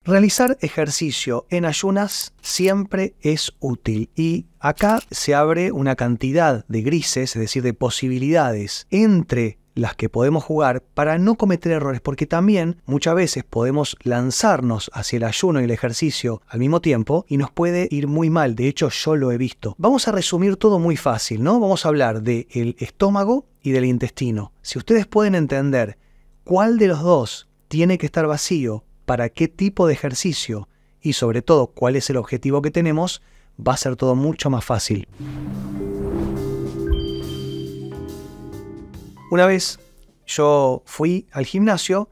Realizar ejercicio en ayunas siempre es útil y acá se abre una cantidad de grises, es decir, de posibilidades entre las que podemos jugar para no cometer errores, porque también muchas veces podemos lanzarnos hacia el ayuno y el ejercicio al mismo tiempo y nos puede ir muy mal. De hecho, yo lo he visto. Vamos a resumir todo muy fácil, ¿no? Vamos a hablar del estómago y del intestino. Si ustedes pueden entender cuál de los dos tiene que estar vacío, para qué tipo de ejercicio y sobre todo cuál es el objetivo que tenemos, va a ser todo mucho más fácil. Una vez yo fui al gimnasio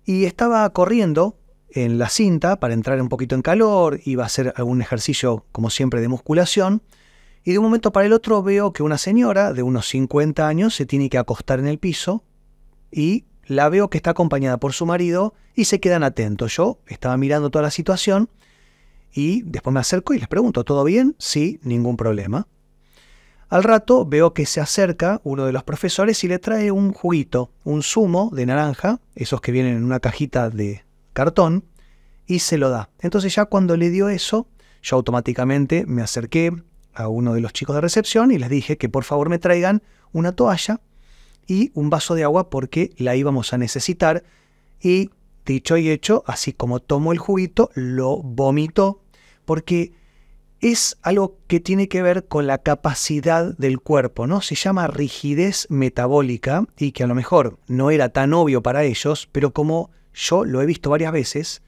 y estaba corriendo en la cinta para entrar un poquito en calor, iba a hacer algún ejercicio como siempre de musculación y de un momento para el otro veo que una señora de unos 50 años se tiene que acostar en el piso y la veo que está acompañada por su marido y se quedan atentos. Yo estaba mirando toda la situación y después me acerco y les pregunto, ¿todo bien? Sí, ningún problema. Al rato veo que se acerca uno de los profesores y le trae un juguito, un zumo de naranja, esos que vienen en una cajita de cartón, y se lo da. Entonces ya cuando le dio eso, yo automáticamente me acerqué a uno de los chicos de recepción y les dije que por favor me traigan una toalla y un vaso de agua porque la íbamos a necesitar, y dicho y hecho, así como tomó el juguito, lo vomitó, porque es algo que tiene que ver con la capacidad del cuerpo, ¿no? Se llama rigidez metabólica y que a lo mejor no era tan obvio para ellos, pero como yo lo he visto varias veces,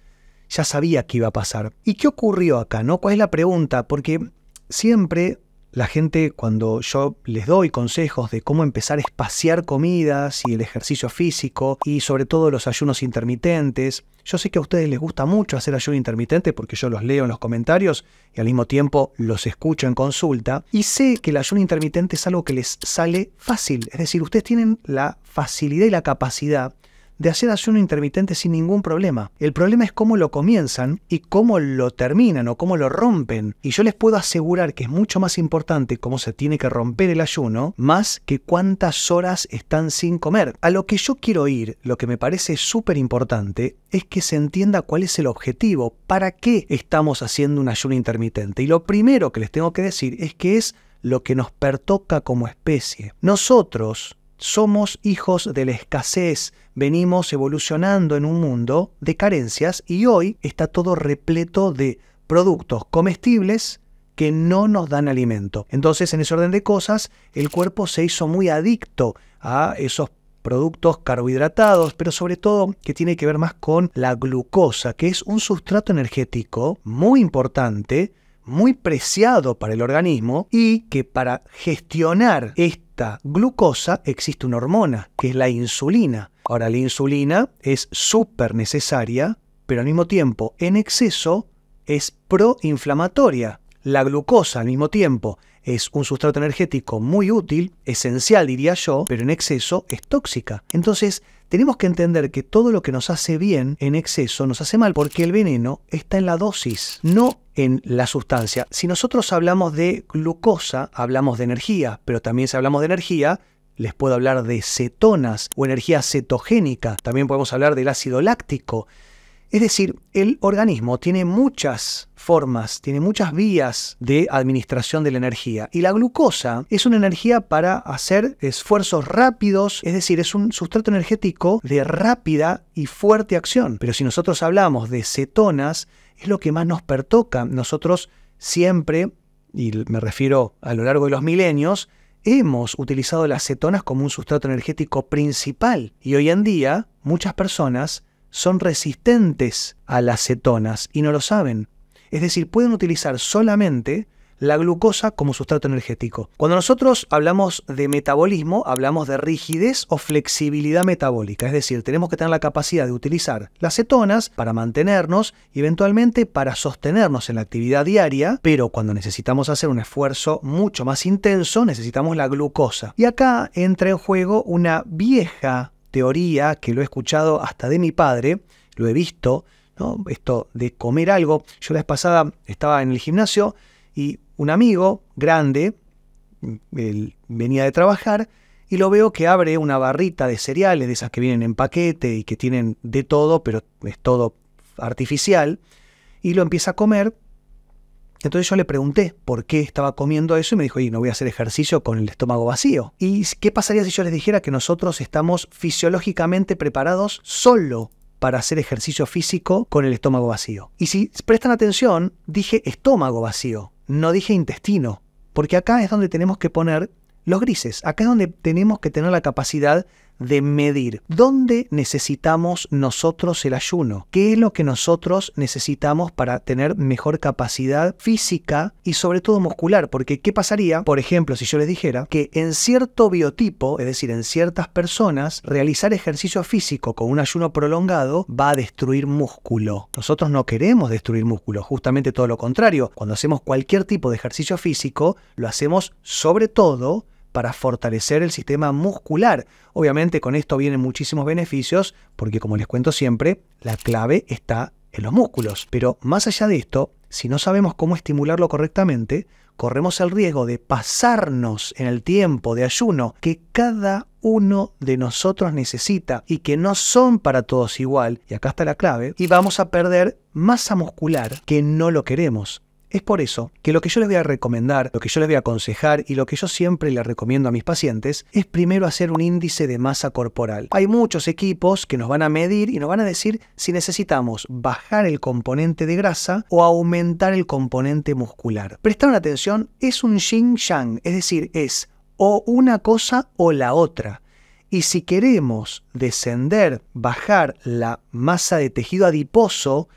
ya sabía que iba a pasar. ¿Y qué ocurrió acá, no? ¿Cuál es la pregunta? Porque siempre la gente, cuando yo les doy consejos de cómo empezar a espaciar comidas y el ejercicio físico y sobre todo los ayunos intermitentes, yo sé que a ustedes les gusta mucho hacer ayuno intermitente porque yo los leo en los comentarios y al mismo tiempo los escucho en consulta, y sé que el ayuno intermitente es algo que les sale fácil, es decir, ustedes tienen la facilidad y la capacidad de hacer ayuno intermitente sin ningún problema. El problema es cómo lo comienzan y cómo lo terminan o cómo lo rompen. Y yo les puedo asegurar que es mucho más importante cómo se tiene que romper el ayuno, más que cuántas horas están sin comer. A lo que yo quiero ir, lo que me parece súper importante, es que se entienda cuál es el objetivo, para qué estamos haciendo un ayuno intermitente. Y lo primero que les tengo que decir es que es lo que nos pertoca como especie. Nosotros somos hijos de la escasez, venimos evolucionando en un mundo de carencias y hoy está todo repleto de productos comestibles que no nos dan alimento. Entonces, en ese orden de cosas, el cuerpo se hizo muy adicto a esos productos carbohidratados, pero sobre todo que tiene que ver más con la glucosa, que es un sustrato energético muy importante, muy preciado para el organismo, y que para gestionar esta glucosa existe una hormona, que es la insulina. Ahora, la insulina es súper necesaria, pero al mismo tiempo, en exceso, es proinflamatoria. La glucosa, al mismo tiempo, es un sustrato energético muy útil, esencial diría yo, pero en exceso es tóxica. Entonces, tenemos que entender que todo lo que nos hace bien en exceso nos hace mal, porque el veneno está en la dosis, no en la sustancia. Si nosotros hablamos de glucosa, hablamos de energía, pero también si hablamos de energía, les puedo hablar de cetonas o energía cetogénica. También podemos hablar del ácido láctico. Es decir, el organismo tiene muchas formas, tiene muchas vías de administración de la energía. Y la glucosa es una energía para hacer esfuerzos rápidos, es decir, es un sustrato energético de rápida y fuerte acción. Pero si nosotros hablamos de cetonas, es lo que más nos pertoca. Nosotros siempre, y me refiero a lo largo de los milenios, hemos utilizado las cetonas como un sustrato energético principal. Y hoy en día, muchas personas son resistentes a las cetonas y no lo saben. Es decir, pueden utilizar solamente la glucosa como sustrato energético. Cuando nosotros hablamos de metabolismo, hablamos de rigidez o flexibilidad metabólica. Es decir, tenemos que tener la capacidad de utilizar las cetonas para mantenernos y eventualmente para sostenernos en la actividad diaria, pero cuando necesitamos hacer un esfuerzo mucho más intenso, necesitamos la glucosa. Y acá entra en juego una vieja teoría que lo he escuchado hasta de mi padre, lo he visto, ¿no? Esto de comer algo. Yo la vez pasada estaba en el gimnasio y un amigo grande, él venía de trabajar y lo veo que abre una barrita de cereales, de esas que vienen en paquete y que tienen de todo, pero es todo artificial y lo empieza a comer. Entonces yo le pregunté por qué estaba comiendo eso y me dijo, no voy a hacer ejercicio con el estómago vacío. ¿Y qué pasaría si yo les dijera que nosotros estamos fisiológicamente preparados solo para hacer ejercicio físico con el estómago vacío? Y si prestan atención, dije estómago vacío, no dije intestino, porque acá es donde tenemos que poner los grises. Acá es donde tenemos que tener la capacidad de medir. ¿Dónde necesitamos nosotros el ayuno? ¿Qué es lo que nosotros necesitamos para tener mejor capacidad física y sobre todo muscular? Porque ¿qué pasaría, por ejemplo, si yo les dijera que en cierto biotipo, es decir, en ciertas personas, realizar ejercicio físico con un ayuno prolongado va a destruir músculo? Nosotros no queremos destruir músculo, justamente todo lo contrario. Cuando hacemos cualquier tipo de ejercicio físico, lo hacemos sobre todo para fortalecer el sistema muscular. Obviamente con esto vienen muchísimos beneficios porque, como les cuento siempre, la clave está en los músculos. Pero más allá de esto, si no sabemos cómo estimularlo correctamente, corremos el riesgo de pasarnos en el tiempo de ayuno que cada uno de nosotros necesita y que no son para todos igual, y acá está la clave, y vamos a perder masa muscular que no lo queremos. Es por eso que lo que yo les voy a recomendar, lo que yo les voy a aconsejar y lo que yo siempre les recomiendo a mis pacientes es primero hacer un índice de masa corporal. Hay muchos equipos que nos van a medir y nos van a decir si necesitamos bajar el componente de grasa o aumentar el componente muscular. Prestaron atención, es un yin-yang, es decir, es o una cosa o la otra. Y si queremos descender, bajar la masa de tejido adiposo,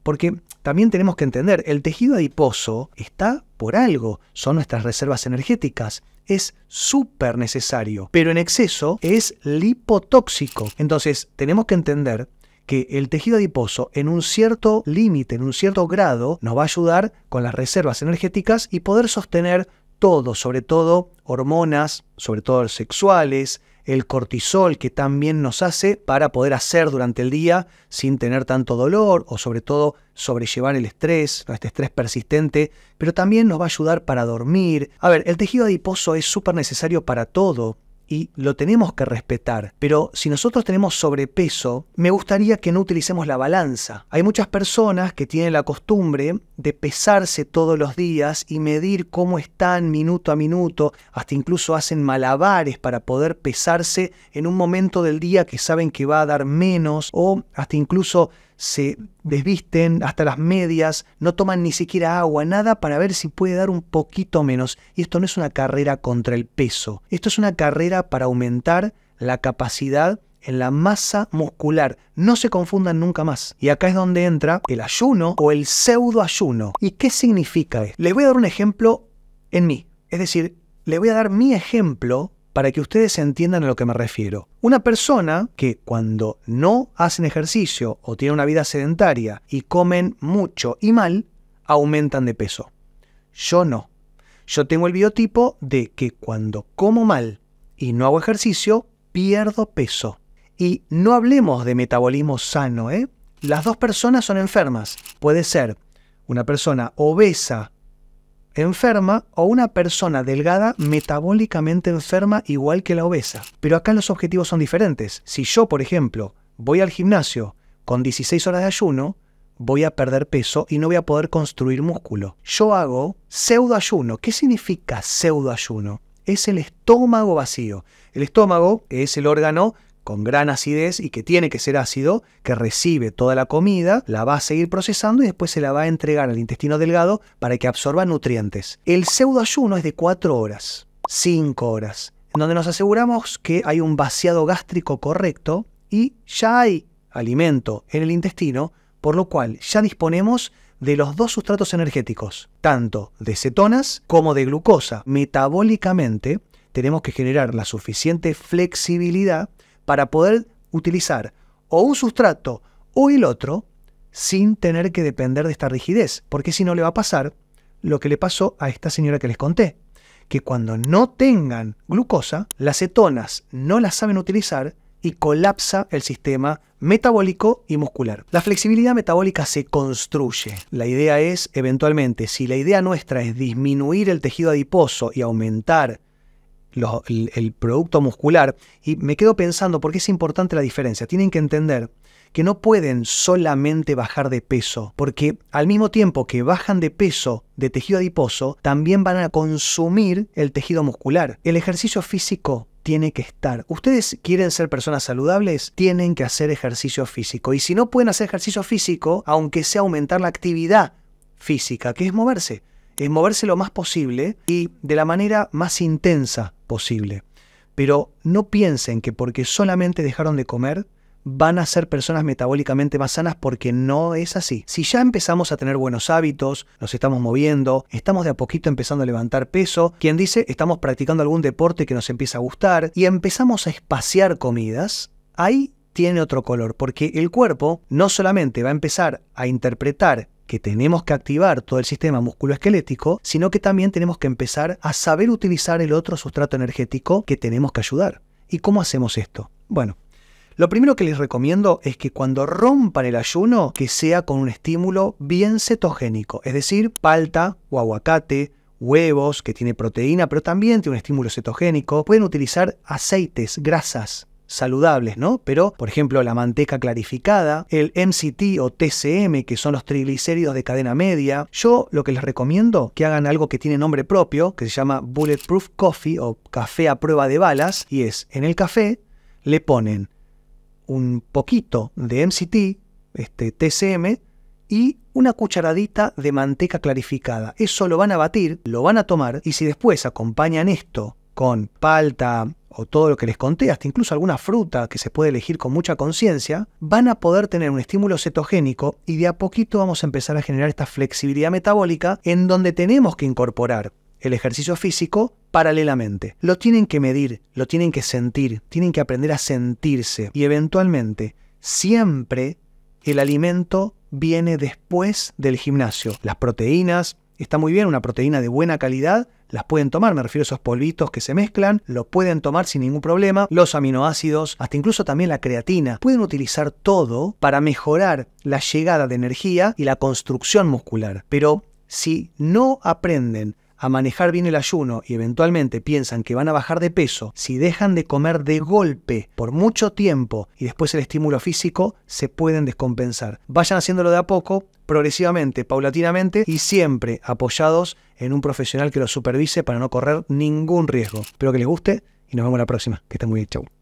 porque también tenemos que entender, el tejido adiposo está por algo, son nuestras reservas energéticas, es súper necesario, pero en exceso es lipotóxico. Entonces tenemos que entender que el tejido adiposo en un cierto límite, en un cierto grado, nos va a ayudar con las reservas energéticas y poder sostener todo, sobre todo hormonas, sobre todo sexuales, el cortisol que también nos hace para poder hacer durante el día sin tener tanto dolor o sobre todo sobrellevar el estrés, este estrés persistente, pero también nos va a ayudar para dormir. A ver, el tejido adiposo es súper necesario para todo y lo tenemos que respetar, pero si nosotros tenemos sobrepeso, me gustaría que no utilicemos la balanza. Hay muchas personas que tienen la costumbre de pesarse todos los días y medir cómo están minuto a minuto, hasta incluso hacen malabares para poder pesarse en un momento del día que saben que va a dar menos, o hasta incluso se desvisten hasta las medias, no toman ni siquiera agua, nada para ver si puede dar un poquito menos. Y esto no es una carrera contra el peso, esto es una carrera para aumentar la capacidad en la masa muscular. No se confundan nunca más. Y acá es donde entra el ayuno o el pseudoayuno. ¿Y qué significa esto? Les voy a dar un ejemplo en mí. Es decir, les voy a dar mi ejemplo para que ustedes entiendan a lo que me refiero. Una persona que cuando no hacen ejercicio o tienen una vida sedentaria y comen mucho y mal, aumentan de peso. Yo no. Yo tengo el biotipo de que cuando como mal y no hago ejercicio, pierdo peso. Y no hablemos de metabolismo sano, ¿eh? Las dos personas son enfermas. Puede ser una persona obesa enferma o una persona delgada metabólicamente enferma igual que la obesa. Pero acá los objetivos son diferentes. Si yo, por ejemplo, voy al gimnasio con 16 horas de ayuno, voy a perder peso y no voy a poder construir músculo. Yo hago pseudoayuno. ¿Qué significa pseudoayuno? Es el estómago vacío. El estómago es el órgano con gran acidez y que tiene que ser ácido, que recibe toda la comida, la va a seguir procesando y después se la va a entregar al intestino delgado para que absorba nutrientes. El pseudoayuno es de 4 horas, 5 horas, en donde nos aseguramos que hay un vaciado gástrico correcto y ya hay alimento en el intestino, por lo cual ya disponemos de los dos sustratos energéticos, tanto de cetonas como de glucosa. Metabólicamente tenemos que generar la suficiente flexibilidad para poder utilizar o un sustrato o el otro sin tener que depender de esta rigidez, porque si no le va a pasar lo que le pasó a esta señora que les conté, que cuando no tengan glucosa, las cetonas no las saben utilizar y colapsa el sistema metabólico y muscular. La flexibilidad metabólica se construye. La idea es, eventualmente, si la idea nuestra es disminuir el tejido adiposo y aumentar el producto muscular, y me quedo pensando porque es importante la diferencia. Tienen que entender que no pueden solamente bajar de peso, porque al mismo tiempo que bajan de peso de tejido adiposo, también van a consumir el tejido muscular. El ejercicio físico tiene que estar. Ustedes quieren ser personas saludables, tienen que hacer ejercicio físico. Y si no pueden hacer ejercicio físico, aunque sea aumentar la actividad física, que es moverse lo más posible y de la manera más intensa posible. Pero no piensen que porque solamente dejaron de comer van a ser personas metabólicamente más sanas, porque no es así. Si ya empezamos a tener buenos hábitos, nos estamos moviendo, estamos de a poquito empezando a levantar peso, quien dice estamos practicando algún deporte que nos empieza a gustar y empezamos a espaciar comidas, ahí tiene otro color, porque el cuerpo no solamente va a empezar a interpretar que tenemos que activar todo el sistema musculoesquelético, sino que también tenemos que empezar a saber utilizar el otro sustrato energético que tenemos que ayudar. ¿Y cómo hacemos esto? Bueno, lo primero que les recomiendo es que cuando rompan el ayuno, que sea con un estímulo bien cetogénico, es decir, palta o aguacate, huevos, que tiene proteína, pero también tiene un estímulo cetogénico. Pueden utilizar aceites, grasas saludables, ¿no? Pero, por ejemplo, la manteca clarificada, el MCT o TCM, que son los triglicéridos de cadena media. Yo lo que les recomiendo que hagan algo que tiene nombre propio, que se llama Bulletproof Coffee o café a prueba de balas, y es, en el café le ponen un poquito de MCT, TCM, y una cucharadita de manteca clarificada. Eso lo van a batir, lo van a tomar, y si después acompañan esto con palta o todo lo que les conté, hasta incluso alguna fruta que se puede elegir con mucha conciencia, van a poder tener un estímulo cetogénico y de a poquito vamos a empezar a generar esta flexibilidad metabólica en donde tenemos que incorporar el ejercicio físico paralelamente. Lo tienen que medir, lo tienen que sentir, tienen que aprender a sentirse y eventualmente siempre el alimento viene después del gimnasio. Las proteínas, está muy bien, una proteína de buena calidad, las pueden tomar, me refiero a esos polvitos que se mezclan, lo pueden tomar sin ningún problema, los aminoácidos, hasta incluso también la creatina. Pueden utilizar todo para mejorar la llegada de energía y la construcción muscular. Pero si no aprenden a manejar bien el ayuno y eventualmente piensan que van a bajar de peso, si dejan de comer de golpe por mucho tiempo y después el estímulo físico, se pueden descompensar. Vayan haciéndolo de a poco, progresivamente, paulatinamente y siempre apoyados en un profesional que los supervise para no correr ningún riesgo. Espero que les guste y nos vemos la próxima. Que estén muy bien. Chau.